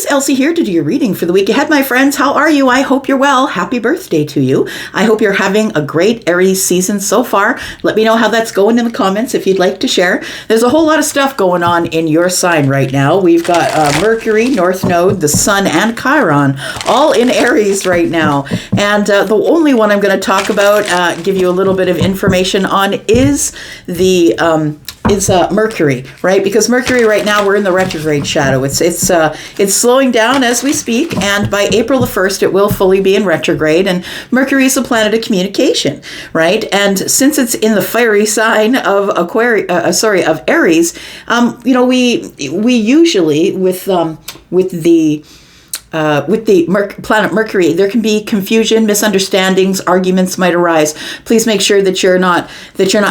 Elsie here to do your reading for the week ahead, my friends. How are you? I hope you're well. Happy birthday to you. I hope you're having a great Aries season so far. Let me know how that's going in the comments if you'd like to share. There's a whole lot of stuff going on in your sign right now. We've got Mercury, North Node, the Sun, and Chiron all in Aries right now. And the only one I'm going to talk about, give you a little bit of information on, is the Mercury, right? Because Mercury right now, we're in the retrograde shadow. It's slowing down as we speak, and by April the 1st, it will fully be in retrograde. And Mercury is a planet of communication, right? And since it's in the fiery sign of Aries, we usually with the planet Mercury, there can be confusion, misunderstandings, arguments might arise. Please make sure that you're not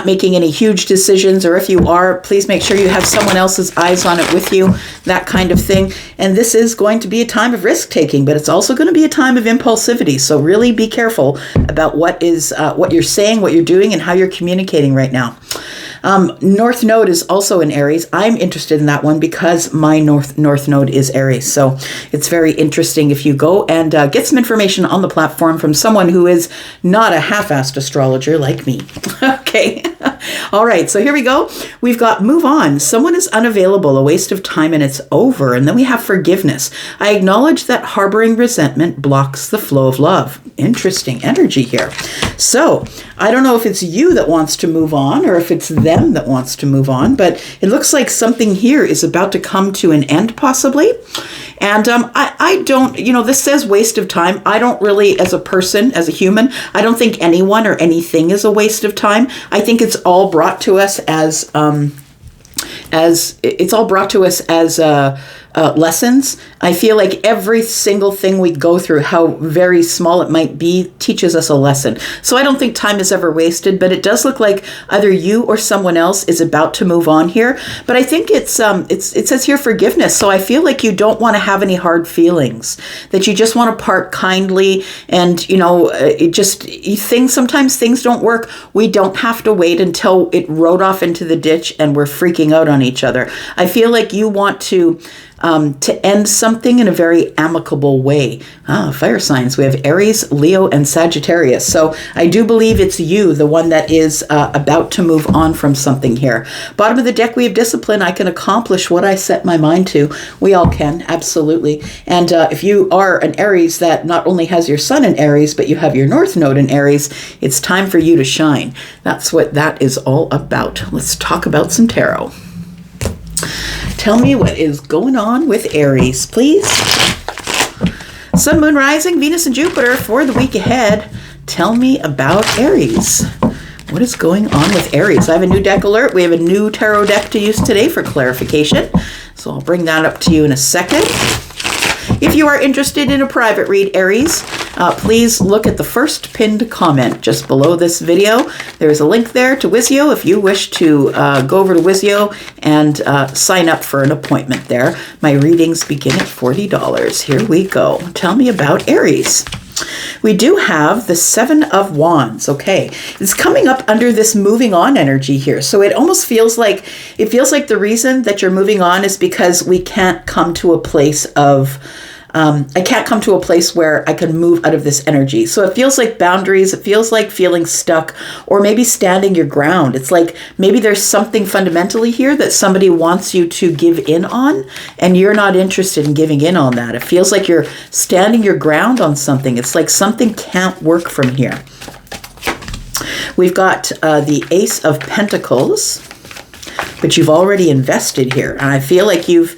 making any huge decisions, or if you are, please make sure you have someone else's eyes on it with you, that kind of thing. And this is going to be a time of risk taking, but it's also going to be a time of impulsivity. So really be careful about what you're saying, what you're doing, and how you're communicating right now. North Node is also in Aries. I'm interested in that one because my North Node is Aries. So it's very interesting if you go and get some information on the platform from someone who is not a half-assed astrologer like me. Okay. All right. So here we go. We've got move on. Someone is unavailable, a waste of time, and it's over. And then we have forgiveness. I acknowledge that harboring resentment blocks the flow of love. Interesting energy here. So I don't know if it's you that wants to move on or if it's them that wants to move on, but it looks like something here is about to come to an end possibly. And I don't, this says waste of time. I don't really, as a person, as a human, I don't think anyone or anything is a waste of time. I think it's all brought to us as lessons. I feel like every single thing we go through, how very small it might be, teaches us a lesson. So I don't think time is ever wasted, but it does look like either you or someone else is about to move on here. But I think it says here forgiveness. So I feel like you don't want to have any hard feelings, that you just want to part kindly. And, sometimes things don't work. We don't have to wait until it rode off into the ditch and we're freaking out on each other. I feel like you want to end something in a very amicable way. Fire signs. We have Aries, Leo, and Sagittarius. So I do believe it's you, the one that is about to move on from something here. Bottom of the deck, we have discipline. I can accomplish what I set my mind to. We all can, absolutely. And if you are an Aries that not only has your sun in Aries, but you have your North Node in Aries, it's time for you to shine. That's what that is all about. Let's talk about some tarot. Tell me what is going on with Aries, please. Sun, Moon, Rising, Venus, and Jupiter for the week ahead. Tell me about Aries. What is going on with Aries? I have a new deck alert. We have a new tarot deck to use today for clarification. So I'll bring that up to you in a second. If you are interested in a private read, Aries, please look at the first pinned comment just below this video. There's a link there to Wizio if you wish to go over to Wizio and sign up for an appointment there. My readings begin at $40. Here we go. Tell me about Aries. We do have the Seven of Wands. Okay, it's coming up under this moving on energy here. So it almost feels like the reason that you're moving on is because we can't come to a place of I can't come to a place where I can move out of this energy. So it feels like boundaries. It feels like feeling stuck, or maybe standing your ground. It's like maybe there's something fundamentally here that somebody wants you to give in on, and you're not interested in giving in on that. It feels like you're standing your ground on something. It's like something can't work from here. We've got the Ace of Pentacles, but you've already invested here. And I feel like you've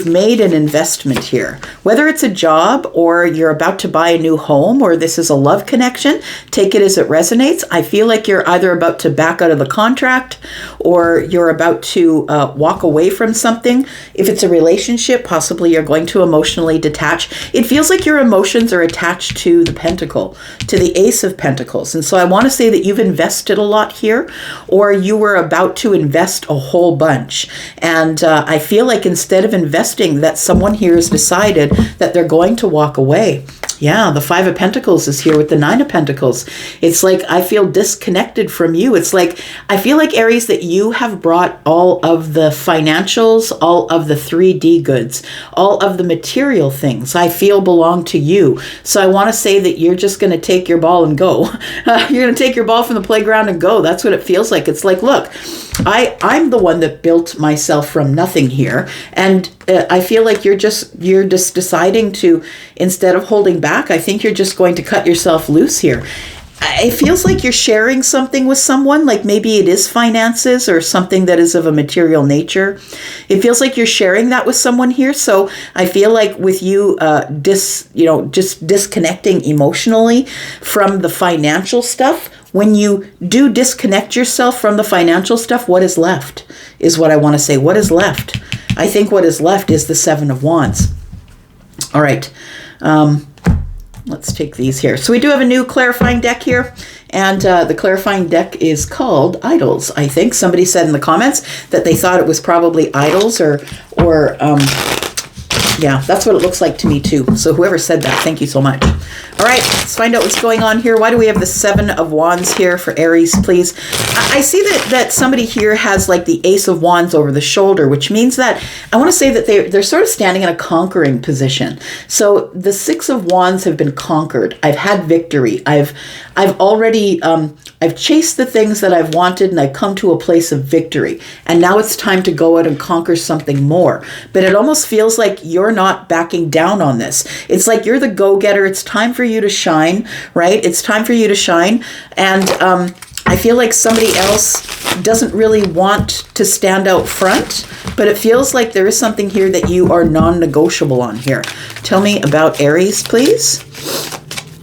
made an investment here. Whether it's a job or you're about to buy a new home or this is a love connection, take it as it resonates. I feel like you're either about to back out of the contract or you're about to walk away from something. If it's a relationship, possibly you're going to emotionally detach. It feels like your emotions are attached to the pentacle, to the Ace of Pentacles. And so I want to say that you've invested a lot here, or you were about to invest a whole bunch. And I feel like instead of investing, that someone here has decided that they're going to walk away. Yeah, the Five of Pentacles is here with the Nine of Pentacles. It's like I feel disconnected from you. It's like I feel like, Aries, that you have brought all of the financials, all of the 3D goods, all of the material things I feel belong to you. So I want to say that you're just going to take your ball and go. You're going to take your ball from the playground and go. That's what it feels like. It's like, look, I'm the one that built myself from nothing here. And I feel like you're just deciding to, instead of holding back, I think you're just going to cut yourself loose here. It feels like you're sharing something with someone, like maybe it is finances or something that is of a material nature. It feels like you're sharing that with someone here. So I feel like with you, just disconnecting emotionally from the financial stuff. When you do disconnect yourself from the financial stuff, what is left is what I want to say. What is left? I think what is left is the Seven of Wands. All right. Let's take these here. So we do have a new clarifying deck here. And the clarifying deck is called Idols, I think. Somebody said in the comments that they thought it was probably Idols or yeah, that's what it looks like to me too. So whoever said that, thank you so much. All right, let's find out what's going on here. Why do we have the Seven of Wands here for Aries, please? I see that somebody here has like the Ace of Wands over the shoulder, which means that I want to say that they're sort of standing in a conquering position. So the Six of Wands have been conquered. I've had victory. I've already I've chased the things that I've wanted, and I've come to a place of victory. And now it's time to go out and conquer something more. But it almost feels like you're not backing down on this. It's like you're the go-getter. It's time for you to shine, right? It's time for you to shine. And I feel like somebody else doesn't really want to stand out front, but it feels like there is something here that you are non-negotiable on here. Tell me about Aries, please.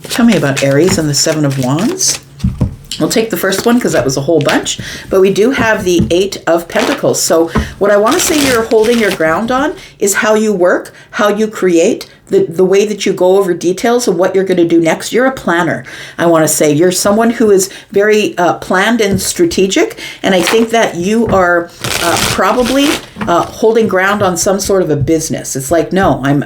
Tell me about Aries and the Seven of Wands. We'll take the first one because that was a whole bunch, but we do have the Eight of Pentacles. So what I want to say you're holding your ground on is how you work, how you create, the way that you go over details of what you're going to do next. You're a planner, I want to say. You're someone who is very planned and strategic, and I think that you are probably holding ground on some sort of a business. It's like, no, I'm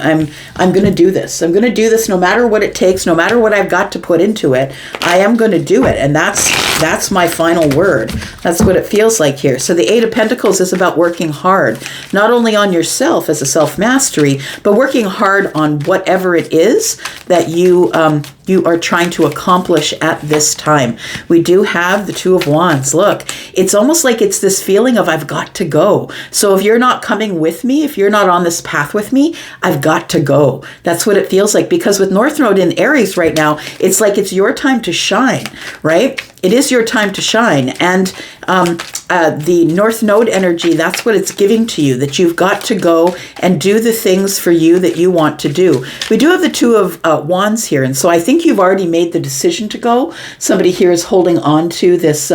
going to do this. I'm going to do this no matter what it takes, no matter what I've got to put into it. I am going to do it, and that's my final word. That's what it feels like here. So the Eight of Pentacles is about working hard, not only on yourself as a self-mastery, but working hard on whatever it is that you are trying to accomplish at this time. We do have the Two of Wands. Look, it's almost like it's this feeling of I've got to go. So if you're not coming with me, if you're not on this path with me, I've got to go. That's what it feels like, because with North Node in Aries right now, it's like it's your time to shine, right? It is your time to shine. And the North Node energy, that's what it's giving to you, that you've got to go and do the things for you that you want to do. We do have the Two of Wands here. And so I think you've already made the decision to go. Somebody here is holding on to this,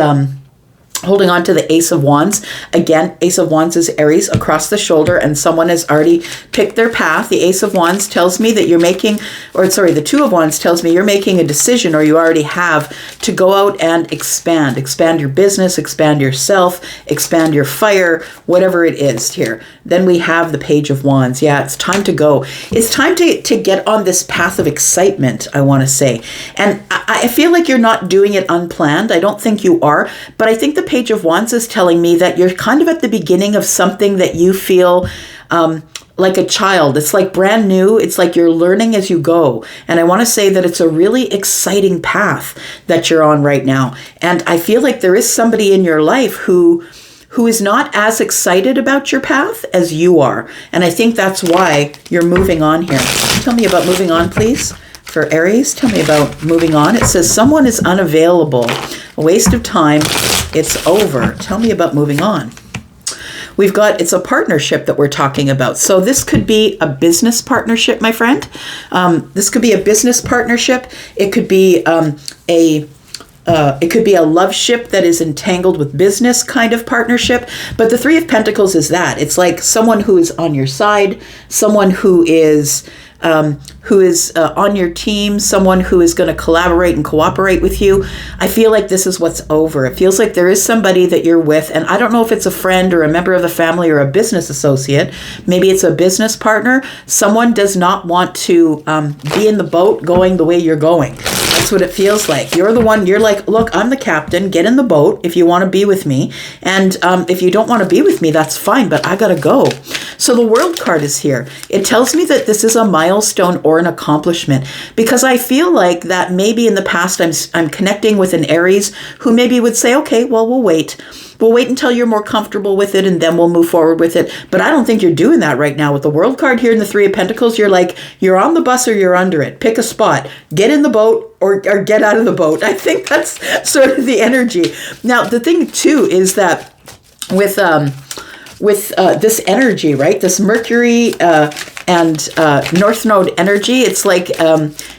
holding on to the Ace of Wands. Again, Ace of Wands is Aries across the shoulder, and someone has already picked their path. The Ace of Wands tells me that you're making, the Two of Wands tells me you're making a decision, or you already have, to go out and expand your business, expand yourself, expand your fire, whatever it is here. Then we have the Page of Wands. Yeah, it's time to go. It's time to get on this path of excitement, I want to say. And I feel like you're not doing it unplanned. I don't think you are, but I think the Page of Wands is telling me that you're kind of at the beginning of something that you feel like a child. It's like brand new. It's like you're learning as you go. And I want to say that it's a really exciting path that you're on right now. And I feel like there is somebody in your life who is not as excited about your path as you are. And I think that's why you're moving on here. Tell me about moving on, please. For Aries, tell me about moving on. It says someone is unavailable. A waste of time. It's over. Tell me about moving on. We've got, it's a partnership that we're talking about. So this could be a business partnership, my friend. This could be a business partnership. It could be it could be a love ship that is entangled with business kind of partnership. But the Three of Pentacles is that. It's like someone who is on your side, someone who is who is on your team, someone who is going to collaborate and cooperate with you. I feel like this is what's over. It feels like there is somebody that you're with, and I don't know if it's a friend or a member of the family or a business associate. Maybe it's a business partner. Someone does not want to be in the boat going the way you're going. That's what it feels like. You're the one, you're like, look, I'm the captain, get in the boat if you want to be with me. And if you don't want to be with me, that's fine, but I got to go. So the World card is here. It tells me that this is a milestone or an accomplishment, because I feel like that maybe in the past I'm connecting with an Aries who maybe would say, okay, well, we'll wait. We'll wait until you're more comfortable with it and then we'll move forward with it. But I don't think you're doing that right now. With the World card here and the Three of Pentacles, you're like, you're on the bus or you're under it. Pick a spot. Get in the boat or get out of the boat. I think that's sort of the energy. Now, the thing too is that with this energy, right? This Mercury and North Node energy, it's like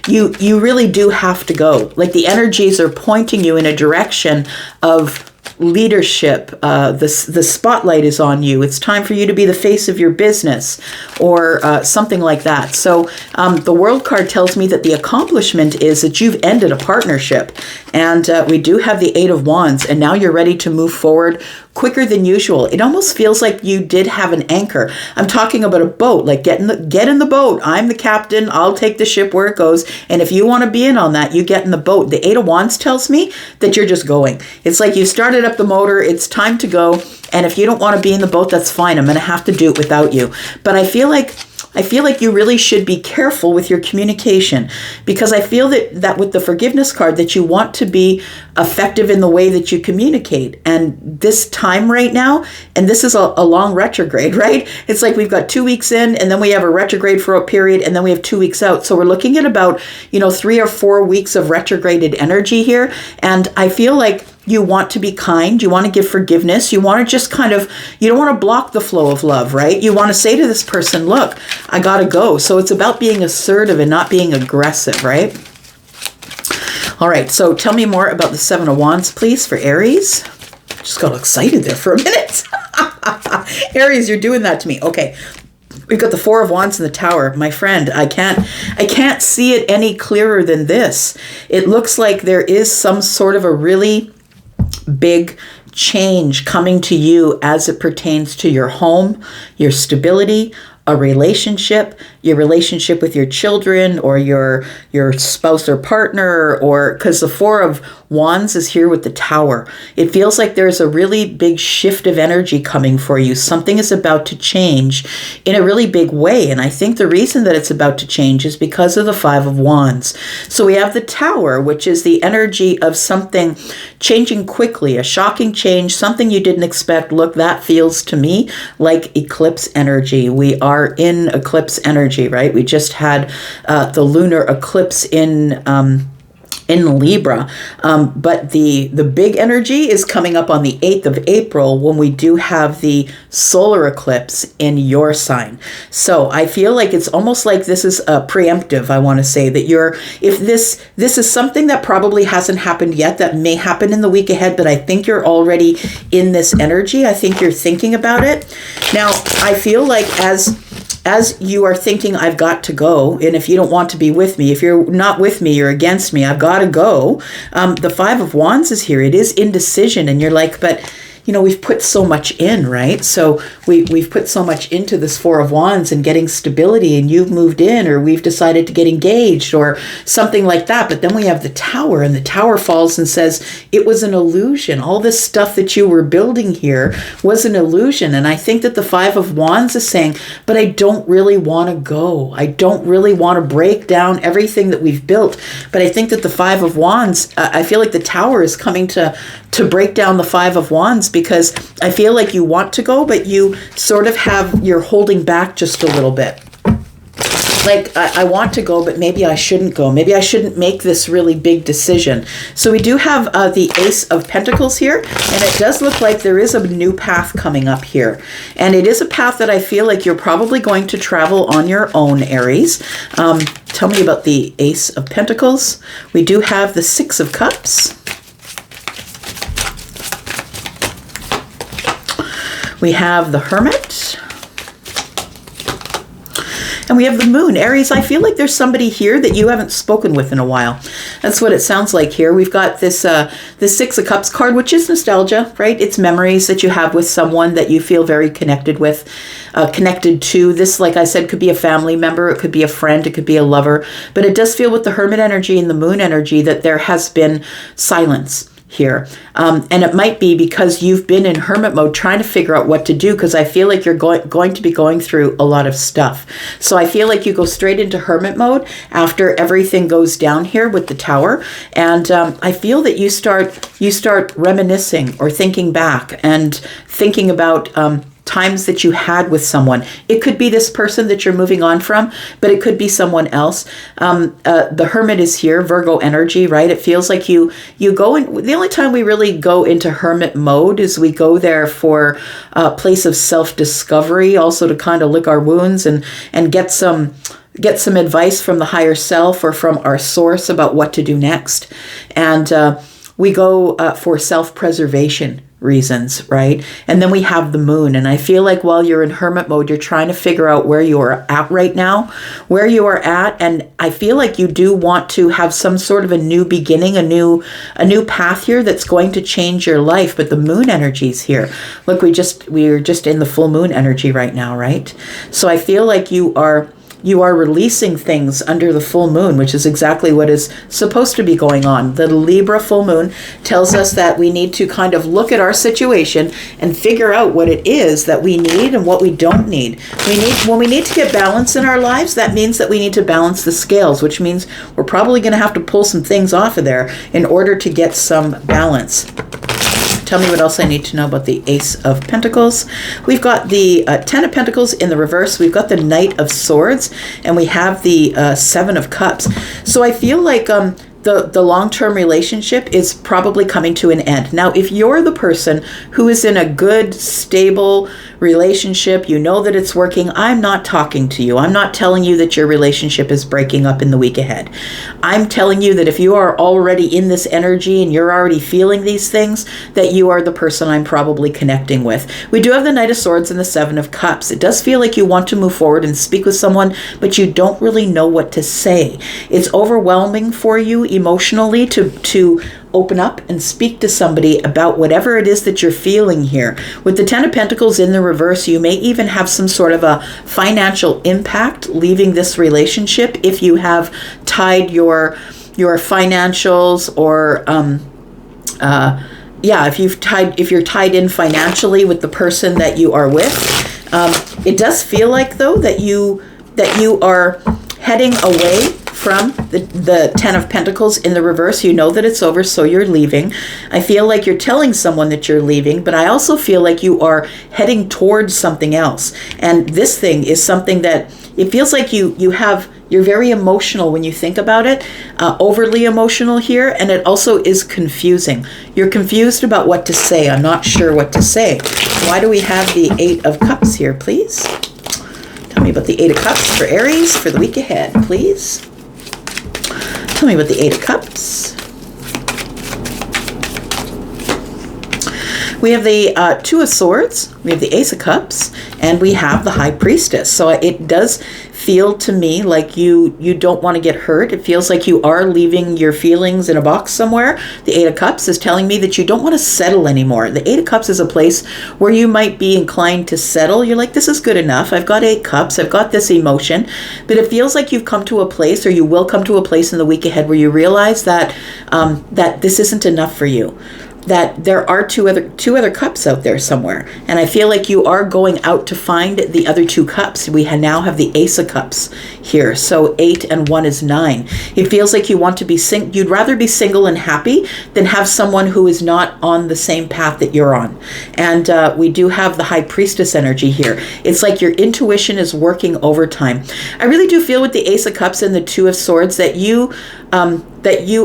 you really do have to go. Like the energies are pointing you in a direction of leadership. The spotlight is on you. It's time for you to be the face of your business or something like that. So the World card tells me that the accomplishment is that you've ended a partnership, and we do have the Eight of Wands, and now you're ready to move forward quicker than usual. It almost feels like you did have an anchor. I'm talking about a boat, like get in the boat. I'm the captain. I'll take the ship where it goes. And if you want to be in on that, you get in the boat. The Eight of Wands tells me that you're just going. It's like you started up the motor. It's time to go. And if you don't want to be in the boat, that's fine. I'm going to have to do it without you. But I feel like you really should be careful with your communication, because I feel that with the Forgiveness card, that you want to be effective in the way that you communicate. And this time right now, and this is a long retrograde, right? It's like we've got 2 weeks in, and then we have a retrograde for a period, and then we have 2 weeks out. So we're looking at about, 3 or 4 weeks of retrograded energy here. And I feel like you want to be kind. You want to give forgiveness. You want to just you don't want to block the flow of love, right? You want to say to this person, look, I got to go. So it's about being assertive and not being aggressive, right? All right. So tell me more about the Seven of Wands, please, for Aries. Just got excited there for a minute. Aries, you're doing that to me. Okay. We've got the Four of Wands in the Tower. My friend, I can't see it any clearer than this. It looks like there is some sort of a really big change coming to you as it pertains to your home, your stability, a relationship, your relationship with your children or your spouse or partner, or because the Four of Wands is here with the Tower. It feels like there's a really big shift of energy coming for you. Something is about to change in a really big way. And I think the reason that it's about to change is because of the Five of Wands. So we have the Tower, which is the energy of something changing quickly, a shocking change, something you didn't expect. Look, that feels to me like eclipse energy. We are in eclipse energy, right? We just had the lunar eclipse in Libra. But the big energy is coming up on the 8th of April when we do have the solar eclipse in your sign. So I feel like it's almost like this is a preemptive. I want to say that if this is something that probably hasn't happened yet, that may happen in the week ahead, but I think you're already in this energy. I think you're thinking about it. Now, I feel like as you are thinking, I've got to go, and if you don't want to be with me, if you're not with me, you're against me, I've got to go. The Five of Wands is here. It is indecision, and you're like, but we've put so much in, right? So we've put so much into this Four of Wands and getting stability, and you've moved in, or we've decided to get engaged or something like that. But then we have the Tower, and the Tower falls and says, it was an illusion. All this stuff that you were building here was an illusion. And I think that the Five of Wands is saying, but I don't really want to go. I don't really want to break down everything that we've built. But I think that the Five of Wands, I feel like the Tower is coming to break down the Five of Wands, because I feel like you want to go, but you sort of you're holding back just a little bit. Like, I want to go, but maybe I shouldn't go. Maybe I shouldn't make this really big decision. So we do have the Ace of Pentacles here, and it does look like there is a new path coming up here. And it is a path that I feel like you're probably going to travel on your own, Aries. Tell me about the Ace of Pentacles. We do have the Six of Cups. We have the Hermit. And we have the moon. Aries, I feel like there's somebody here that you haven't spoken with in a while. That's what it sounds like here. We've got this Six of Cups card, which is nostalgia, right? It's memories that you have with someone that you feel very connected with, connected to. This, like I said, could be a family member, it could be a friend, it could be a lover. But it does feel with the Hermit energy and the moon energy that there has been silence here. And it might be because you've been in hermit mode trying to figure out what to do, because I feel like you're going to be going through a lot of stuff. So I feel like you go straight into hermit mode after everything goes down here with the Tower. And I feel that you start reminiscing or thinking back and thinking about times that you had with someone. It could be this person that you're moving on from, but it could be someone else. The Hermit is here, Virgo energy, right? It feels like you go in. The only time we really go into hermit mode is we go there for a place of self-discovery, also to kind of lick our wounds and get some advice from the higher self or from our source about what to do next. And we go for self-preservation reasons, right? And then we have the moon. And I feel like while you're in hermit mode, you're trying to figure out where you are at right now, where you are at. And I feel like you do want to have some sort of a new beginning, a new path here that's going to change your life. But the moon energy's here. Look, we're just in the full moon energy right now, right? So I feel like you are releasing things under the full moon, which is exactly what is supposed to be going on. The Libra full moon tells us that we need to kind of look at our situation and figure out what it is that we need and what we don't need. When we need to get balance in our lives, that means that we need to balance the scales, which means we're probably going to have to pull some things off of there in order to get some balance. Tell me what else I need to know about the Ace of Pentacles. We've got the Ten of Pentacles in the reverse. We've got the Knight of Swords, and we have the Seven of Cups. So I feel like the long-term relationship is probably coming to an end. Now, if you're the person who is in a good, stable relationship, you know that it's working, I'm not talking to you. I'm not telling you that your relationship is breaking up in the week ahead. I'm telling you that if you are already in this energy and you're already feeling these things, that you are the person I'm probably connecting with. We do have the Knight of Swords and the Seven of Cups. It does feel like you want to move forward and speak with someone, but you don't really know what to say. It's overwhelming for you emotionally to open up and speak to somebody about whatever it is that you're feeling here. With the Ten of Pentacles in the reverse, you may even have some sort of a financial impact leaving this relationship if you have tied your financials or if you're tied in financially with the person that you are with. It does feel like though that you are heading away from the Ten of Pentacles in the reverse. You know that it's over, so you're leaving. I feel like you're telling someone that you're leaving, but I also feel like you are heading towards something else. And this thing is something that it feels like you're very emotional when you think about it, overly emotional here, and it also is confusing. You're confused about what to say. I'm not sure what to say. Why do we have the Eight of Cups here, please? Tell me about the Eight of Cups for Aries for the week ahead, please. Tell me about the Eight of Cups. We have the Two of Swords, we have the Ace of Cups, and we have the High Priestess. So it does feel to me like you don't want to get hurt. It feels like you are leaving your feelings in a box somewhere. The Eight of Cups is telling me that you don't want to settle anymore. The Eight of Cups is a place where you might be inclined to settle. You're like, this is good enough. I've got 8 cups. I've got this emotion. But it feels like you've come to a place, or you will come to a place in the week ahead, where you realize that that this isn't enough for you. That there are two other cups out there somewhere. And I feel like you are going out to find the other 2 cups. We now have the Ace of Cups here. So 8 and 1 is 9. It feels like you want to be you'd rather be single and happy than have someone who is not on the same path that you're on. And we do have the High Priestess energy here. It's like your intuition is working overtime. I really do feel with the Ace of Cups and the Two of Swords that you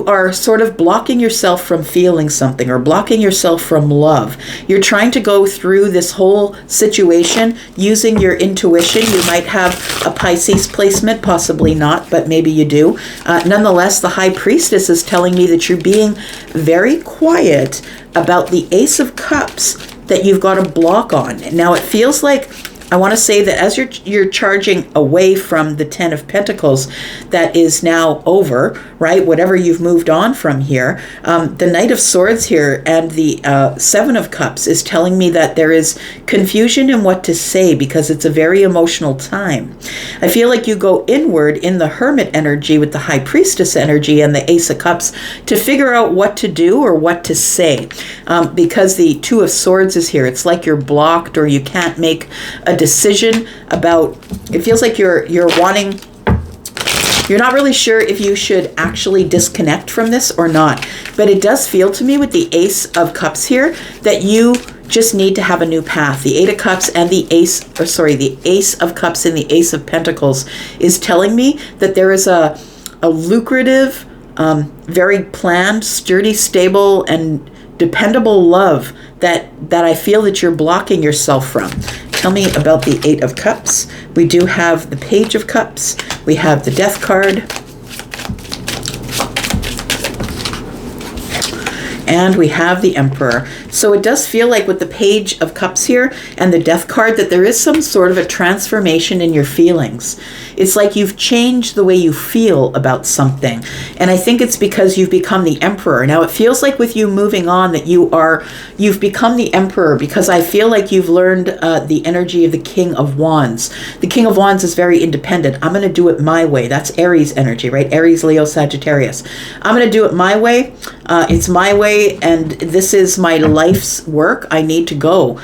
are sort of blocking yourself from feeling something, or blocking yourself from love. You're trying to go through this whole situation using your intuition. You might have a Pisces placement, possibly not, but maybe you do. Nonetheless, the High Priestess is telling me that you're being very quiet about the Ace of Cups that you've got a block on. Now, it feels like I want to say that as you're charging away from the Ten of Pentacles, that is now over, right? Whatever you've moved on from here, the Knight of Swords here and the Seven of Cups is telling me that there is confusion in what to say because it's a very emotional time. I feel like you go inward in the Hermit energy with the High Priestess energy and the Ace of Cups to figure out what to do or what to say, because the Two of Swords is here. It's like you're blocked or you can't make a decision about, it feels like you're wanting, you're not really sure if you should actually disconnect from this or not. But it does feel to me with the Ace of Cups here that you just need to have a new path. The Eight of Cups and the the Ace of Cups and the Ace of Pentacles is telling me that there is a lucrative, very planned, sturdy, stable, and dependable love that I feel that you're blocking yourself from. Tell me about the Eight of Cups. We do have the Page of Cups. We have the Death card. And we have the Emperor. So it does feel like with the Page of Cups here and the Death card that there is some sort of a transformation in your feelings. It's like you've changed the way you feel about something. And I think it's because you've become the Emperor. Now it feels like with you moving on that you've become the Emperor, because I feel like you've learned the energy of the King of Wands. The King of Wands is very independent. I'm going to do it my way. That's Aries energy, right? Aries, Leo, Sagittarius. I'm going to do it my way. It's my way, and this is my life's work. I need to go.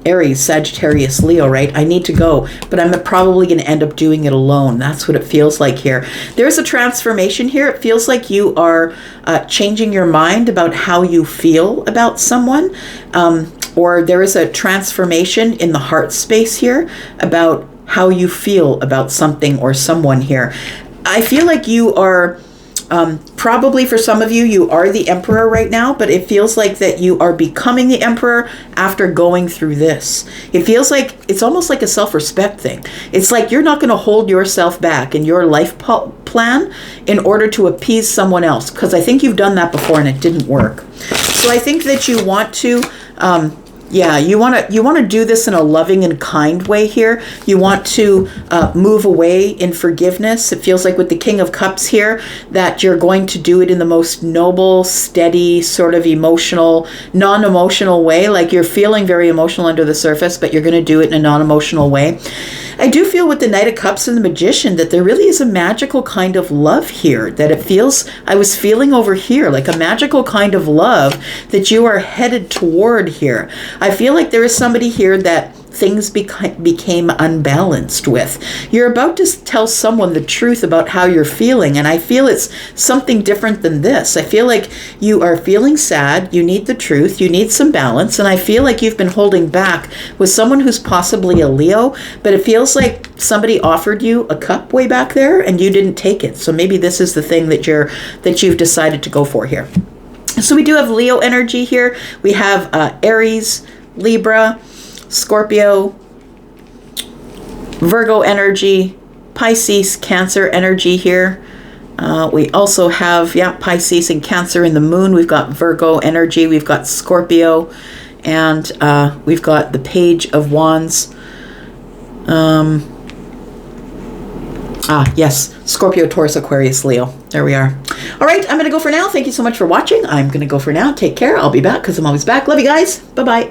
Aries, Sagittarius, Leo, right? I need to go, but I'm probably going to end up doing it alone. That's what it feels like here. There's a transformation here. It feels like you are changing your mind about how you feel about someone, or there is a transformation in the heart space here about how you feel about something or someone here. I feel like you are... probably for some of you, you are the Emperor right now, but it feels like that you are becoming the Emperor after going through this. It feels like it's almost like a self-respect thing. It's like you're not going to hold yourself back in your life plan in order to appease someone else, because I think you've done that before and it didn't work. So I think that you want to... you want to do this in a loving and kind way here. You want to move away in forgiveness. It feels like with the King of Cups here that you're going to do it in the most noble, steady, sort of emotional, non-emotional way. Like you're feeling very emotional under the surface, but you're going to do it in a non-emotional way. I do feel with the Knight of Cups and the Magician that there really is a magical kind of love here, that it feels, I was feeling over here, like a magical kind of love that you are headed toward here. I feel like there is somebody here that things became unbalanced with. You're about to tell someone the truth about how you're feeling, and I feel it's something different than this. I feel like you are feeling sad, you need the truth, you need some balance, and I feel like you've been holding back with someone who's possibly a Leo, but it feels like somebody offered you a cup way back there and you didn't take it. So maybe this is the thing that you've decided to go for here. So we do have Leo energy here. We have Aries, Libra, Scorpio, Virgo energy, Pisces, Cancer energy here. We also have, Pisces and Cancer in the moon. We've got Virgo energy. We've got Scorpio. And we've got the Page of Wands. Yes, Scorpio, Taurus, Aquarius, Leo. There we are. All right, I'm going to go for now. Thank you so much for watching. I'm going to go for now. Take care. I'll be back because I'm always back. Love you guys. Bye-bye.